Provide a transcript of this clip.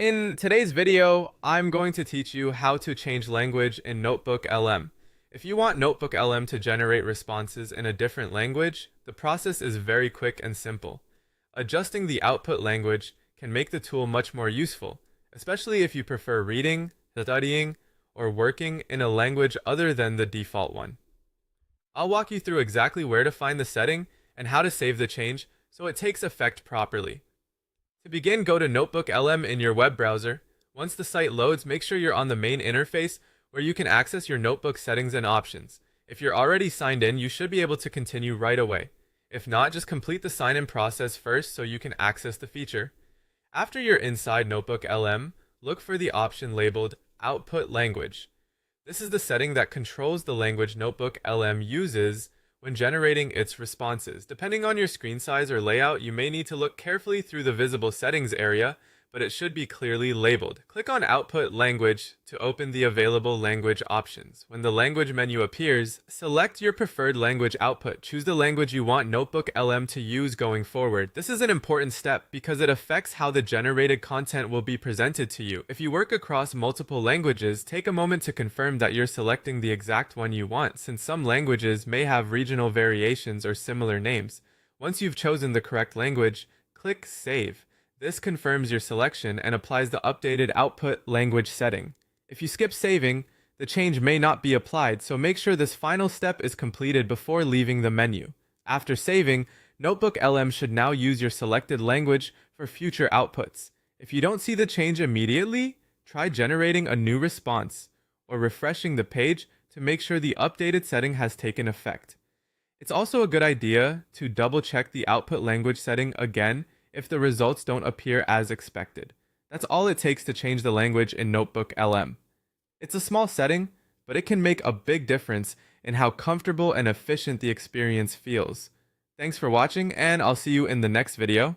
In today's video, I'm going to teach you how to change language in NotebookLM. If you want NotebookLM to generate responses in a different language, the process is very quick and simple. Adjusting the output language can make the tool much more useful, especially if you prefer reading, studying, or working in a language other than the default one. I'll walk you through exactly where to find the setting and how to save the change so it takes effect properly. To begin, go to NotebookLM in your web browser. Once the site loads, make sure you're on the main interface where you can access your notebook settings and options. If you're already signed in, you should be able to continue right away. If not, just complete the sign-in process first so you can access the feature. After you're inside NotebookLM, look for the option labeled Output Language. This is the setting that controls the language NotebookLM uses when generating its responses. Depending on your screen size or layout, you may need to look carefully through the visible settings area, but it should be clearly labeled. Click on Output Language to open the available language options. When the language menu appears, select your preferred language output. Choose the language you want NotebookLM to use going forward. This is an important step because it affects how the generated content will be presented to you. If you work across multiple languages, take a moment to confirm that you're selecting the exact one you want, since some languages may have regional variations or similar names. Once you've chosen the correct language, click Save. This confirms your selection and applies the updated output language setting. If you skip saving, the change may not be applied, so make sure this final step is completed before leaving the menu. After saving, NotebookLM should now use your selected language for future outputs. If you don't see the change immediately, try generating a new response or refreshing the page to make sure the updated setting has taken effect. It's also a good idea to double-check the output language setting again if the results don't appear as expected. That's all it takes to change the language in NotebookLM. It's a small setting, but it can make a big difference in how comfortable and efficient the experience feels. Thanks for watching, and I'll see you in the next video.